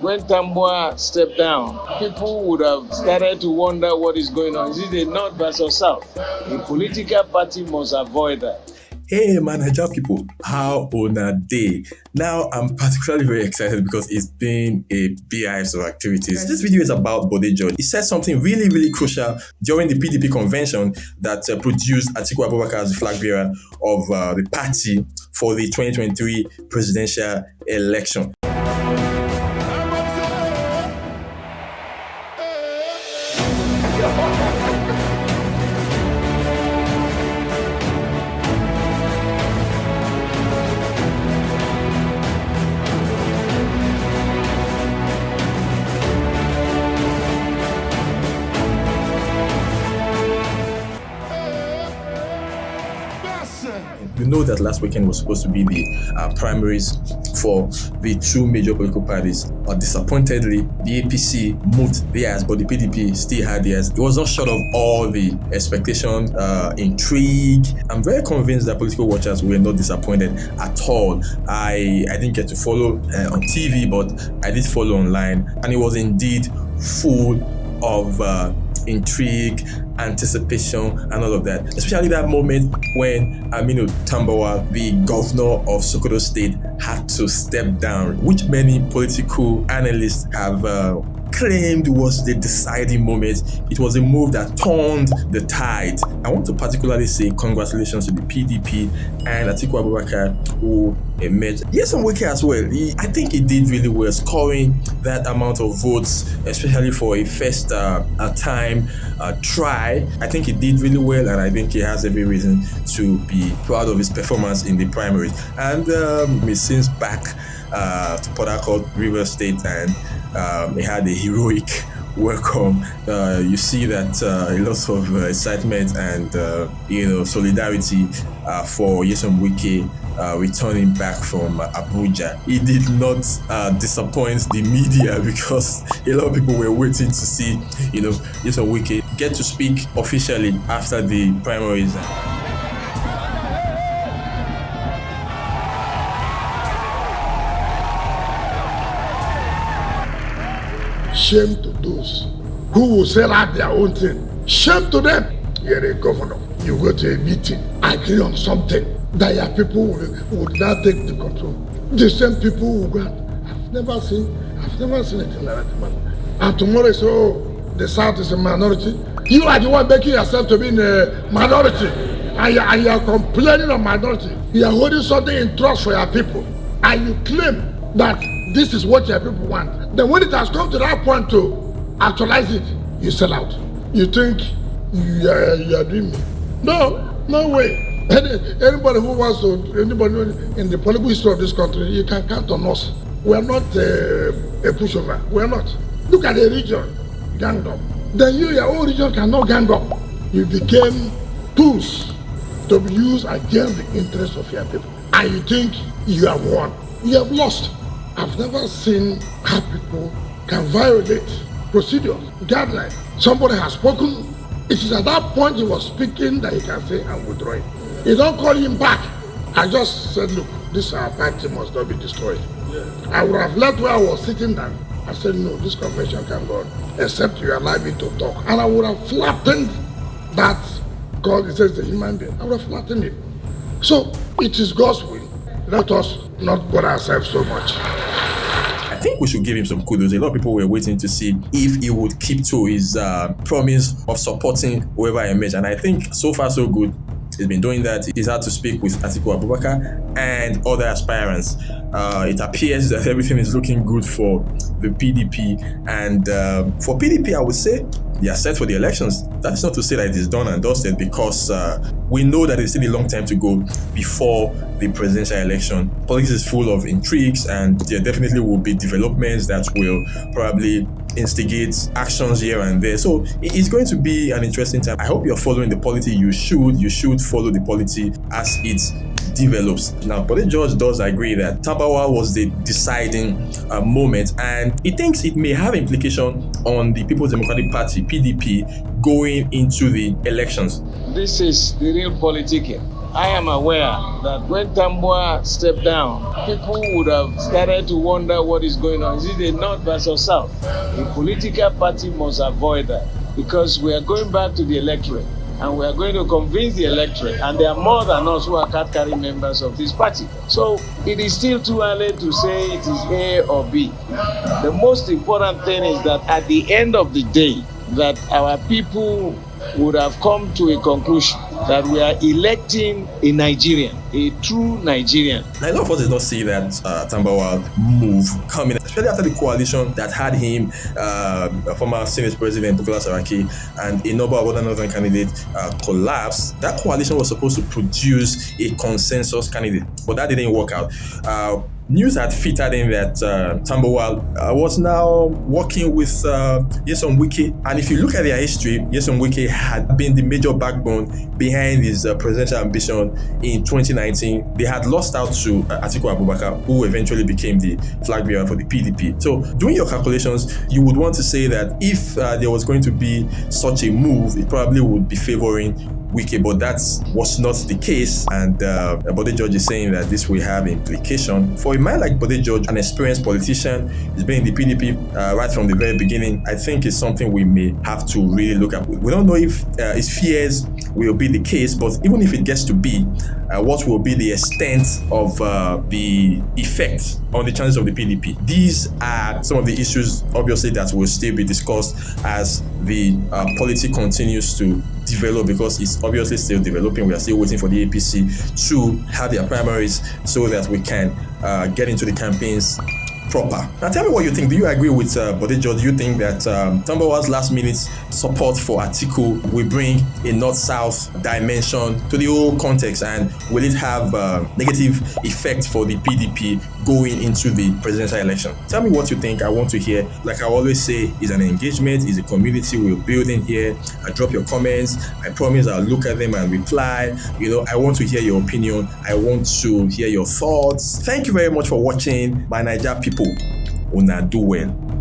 When Tambuwal stepped down, people would have started to wonder what is going on. Is it a North versus South? A political party must avoid that. Hey man, Naija people, how on a day? Now I'm particularly very excited because it's been a beehive of activities. This video is about Bode. He said something really crucial during the PDP convention that produced Atiku Abubakar as the flag bearer of the party for the 2023 presidential election. You know that last weekend was supposed to be the primaries for the two major political parties. Disappointedly, the APC moved theirs, but the PDP still had theirs. It was not short of all the expectation, intrigue. I'm very convinced that political watchers were not disappointed at all. I didn't get to follow on TV, but I did follow online, and it was indeed full of intrigue, anticipation, and all of that. Especially that moment when Aminu, Tambuwal, the governor of Sokoto State, had to step down, which many political analysts have claimed was the deciding moment. It was a move that turned the tide. I want to particularly say congratulations to the PDP and Atiku Abubakar, who emerged. Yes, and Wike as well. I think he did really well, scoring that amount of votes, especially for a first time try. I think he did really well, and I think he has every reason to be proud of his performance in the primaries. And he's since back to Port Harcourt, River State, and he had a heroic welcome. You see that a lot of excitement and solidarity for Nyesom Wike returning back from Abuja. He did not disappoint the media because a lot of people were waiting to see Nyesom Wike get to speak officially after the primaries. Shame to those who will sell out their own thing. Shame to them. You're a governor. You go to a meeting, agree on something that your people would now take the control. The same people will go. I've never seen anything like that, man. And tomorrow say, the South is a minority. You are the one making yourself to be in a minority, and you are complaining of minority. You are holding something in trust for your people, and you claim that this is what your people want. Then when it has come to that point to actualize it, you sell out. You think you are doing me? No way. Anybody who wants to, anybody in the political history of this country, you can count on us. We are not a pushover. We are not. Look at the region, ganged up. Then your own region cannot gang up. You became tools to be used against the interests of your people. And you think you have won. You have lost. I've never seen how people can violate procedures, guidelines. Somebody has spoken. It is at that point he was speaking that he can say, I'm withdrawing. You don't call him back. I just said, look, this our party must not be destroyed. I would have left where I was sitting down. I said, no, this convention can go on, except you allow me to talk. And I would have flattened that, because it says the human being. I would have flattened it. So it is God's will. Let us not bother ourselves so much. I think we should give him some kudos. A lot of people were waiting to see if he would keep to his promise of supporting whoever emerged. And I think so far so good. He's been doing that. He's had to speak with Atiku Abubakar and other aspirants. It appears that everything is looking good for the PDP. And for PDP, I would say they are set for the elections. That's not to say that it is done and dusted, because we know that it's still a long time to go before the presidential election. Politics is full of intrigues, and there definitely will be developments that will probably instigate actions here and there. So it's going to be an interesting time. I hope you're following the polity. You should follow the polity as it develops. Now, Bode George does agree that Tambuwal was the deciding moment, and he thinks it may have implication on the People's Democratic Party, PDP, going into the elections. This is the real politicking. I am aware that when Tambuwal stepped down, people would have started to wonder what is going on. Is it a North versus South? A political party must avoid that because we are going back to the electorate and we are going to convince the electorate, and there are more than us who are card-carrying members of this party. So it is still too early to say it is A or B. The most important thing is that at the end of the day, that our people would have come to a conclusion that we are electing a Nigerian, a true Nigerian. Now, a lot of us did not see that Tambuwal move coming, especially after the coalition that had him, former Senate President Bukola Saraki, and a number of other northern candidates collapsed. That coalition was supposed to produce a consensus candidate, but that didn't work out. News had filtered in that Tambuwal was now working with Nyesom Wike, and if you look at their history, Nyesom Wike had been the major backbone behind his presidential ambition in 2019. They had lost out to Atiku Abubakar, who eventually became the flag bearer for the PDP. So, doing your calculations, you would want to say that if there was going to be such a move, it probably would be favoring Wike, but that was not the case, and Bode George is saying that this will have implication. For a man like Bode George, an experienced politician, he's been in the PDP right from the very beginning. I think it's something we may have to really look at. We don't know if his fears will be the case, but even if it gets to be, what will be the extent of the effect on the chances of the PDP? These are some of the issues, obviously, that will still be discussed as the polity continues to develop, because it's obviously still developing. We are still waiting for the APC to have their primaries so that we can get into the campaigns proper. Now tell me what you think. Do you agree with Bode George? Do you think that Tambuwal's last minute support for Atiku will bring a north-south dimension to the whole context, and will it have negative effect for the PDP going into the presidential election? Tell me what you think. I want to hear. Like I always say, it's an engagement, it's a community we're building here. Drop your comments. I promise I'll look at them and reply. I want to hear your opinion. I want to hear your thoughts. Thank you very much for watching. My Naija people, una do well.